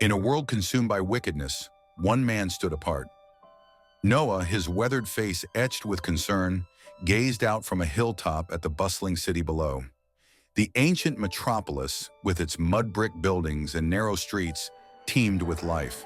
In a world consumed by wickedness, one man stood apart. Noah, his weathered face etched with concern, gazed out from a hilltop at the bustling city below. The ancient metropolis, with its mud brick buildings and narrow streets, teemed with life.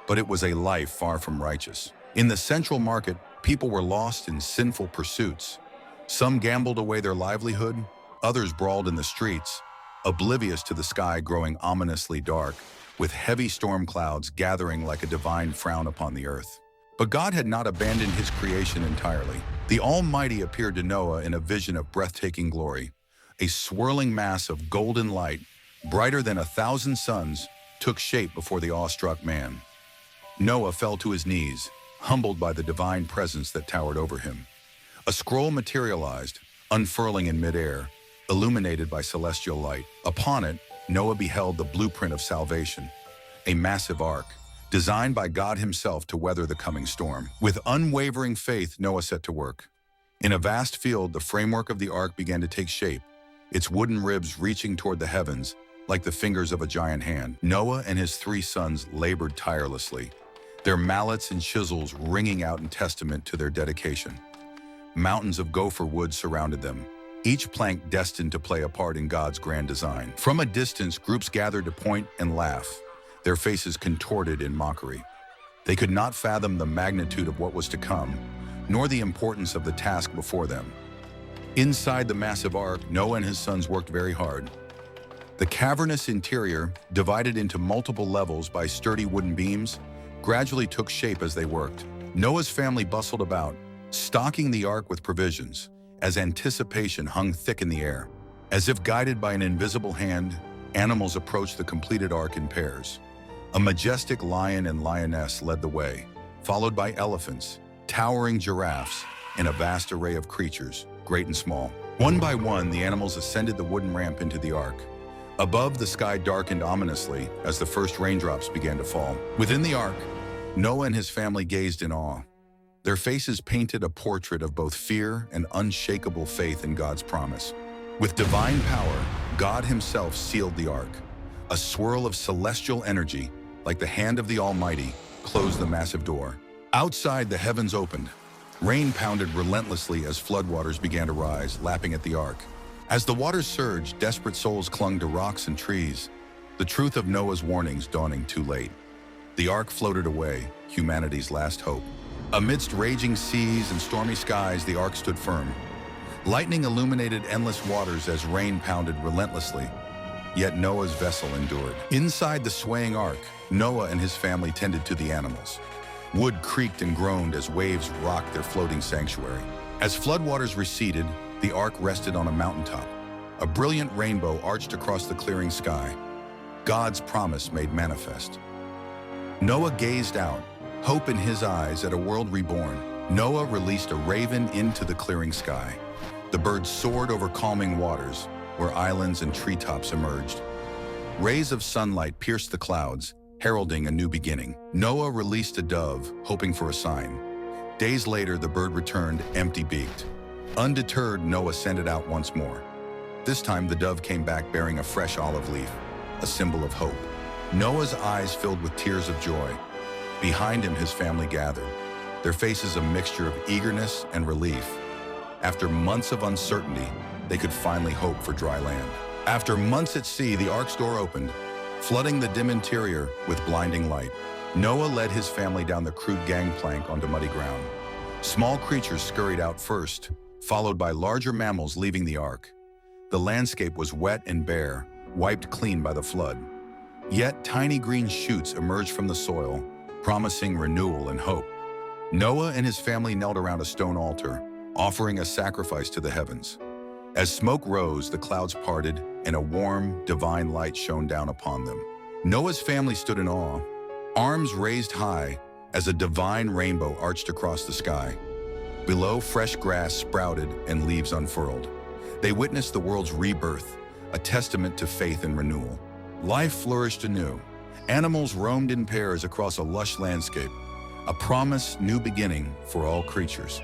But it was a life far from righteous. In the central market, people were lost in sinful pursuits. Some gambled away their livelihood, others brawled in the streets, oblivious to the sky growing ominously dark, with heavy storm clouds gathering like a divine frown upon the earth. But God had not abandoned his creation entirely. The Almighty appeared to Noah in a vision of breathtaking glory. A swirling mass of golden light, brighter than 1,000 suns, took shape before the awestruck man. Noah fell to his knees, humbled by the divine presence that towered over him. A scroll materialized, unfurling in midair, illuminated by celestial light. Upon it, Noah beheld the blueprint of salvation, a massive ark, designed by God himself to weather the coming storm. With unwavering faith, Noah set to work. In a vast field, the framework of the ark began to take shape, its wooden ribs reaching toward the heavens like the fingers of a giant hand. Noah and his 3 sons labored tirelessly, their mallets and chisels ringing out in testament to their dedication. Mountains of gopher wood surrounded them, each plank destined to play a part in God's grand design. From a distance, groups gathered to point and laugh, their faces contorted in mockery. They could not fathom the magnitude of what was to come, nor the importance of the task before them. Inside the massive ark, Noah and his sons worked very hard. The cavernous interior, divided into multiple levels by sturdy wooden beams, gradually took shape as they worked. Noah's family bustled about, stocking the ark with provisions, as anticipation hung thick in the air. As if guided by an invisible hand, animals approached the completed ark in pairs. A majestic lion and lioness led the way, followed by elephants, towering giraffes, and a vast array of creatures, great and small. One by one, the animals ascended the wooden ramp into the ark. Above, the sky darkened ominously as the first raindrops began to fall. Within the ark, Noah and his family gazed in awe. Their faces painted a portrait of both fear and unshakable faith in God's promise. With divine power, God himself sealed the ark. A swirl of celestial energy, like the hand of the Almighty, closed the massive door. Outside, the heavens opened. Rain pounded relentlessly as floodwaters began to rise, lapping at the ark. As the waters surged, desperate souls clung to rocks and trees, the truth of Noah's warnings dawning too late. The ark floated away, humanity's last hope. Amidst raging seas and stormy skies, the ark stood firm. Lightning illuminated endless waters as rain pounded relentlessly, yet Noah's vessel endured. Inside the swaying ark, Noah and his family tended to the animals. Wood creaked and groaned as waves rocked their floating sanctuary. As floodwaters receded, the ark rested on a mountaintop. A brilliant rainbow arched across the clearing sky, God's promise made manifest. Noah gazed out, hope in his eyes at a world reborn. Noah released a raven into the clearing sky. The bird soared over calming waters, where islands and treetops emerged. Rays of sunlight pierced the clouds, heralding a new beginning. Noah released a dove, hoping for a sign. Days later, the bird returned empty-beaked. Undeterred, Noah sent it out once more. This time, the dove came back bearing a fresh olive leaf, a symbol of hope. Noah's eyes filled with tears of joy. Behind him, his family gathered, their faces a mixture of eagerness and relief. After months of uncertainty, they could finally hope for dry land. After months at sea, the ark's door opened, flooding the dim interior with blinding light. Noah led his family down the crude gangplank onto muddy ground. Small creatures scurried out first, followed by larger mammals leaving the ark. The landscape was wet and bare, wiped clean by the flood. Yet tiny green shoots emerged from the soil, promising renewal and hope. Noah and his family knelt around a stone altar, offering a sacrifice to the heavens. As smoke rose, the clouds parted, and a warm, divine light shone down upon them. Noah's family stood in awe, arms raised high as a divine rainbow arched across the sky. Below, fresh grass sprouted and leaves unfurled. They witnessed the world's rebirth, a testament to faith and renewal. Life flourished anew. Animals roamed in pairs across a lush landscape, a promised new beginning for all creatures.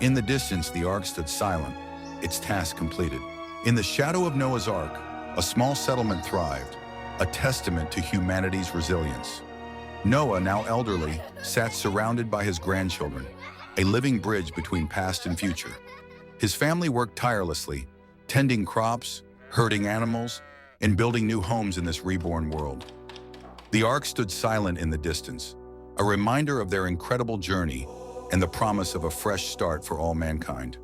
In the distance, the ark stood silent, its task completed. In the shadow of Noah's ark, a small settlement thrived, a testament to humanity's resilience. Noah, now elderly, sat surrounded by his grandchildren, a living bridge between past and future. His family worked tirelessly, tending crops, herding animals, and building new homes in this reborn world. The ark stood silent in the distance, a reminder of their incredible journey and the promise of a fresh start for all mankind.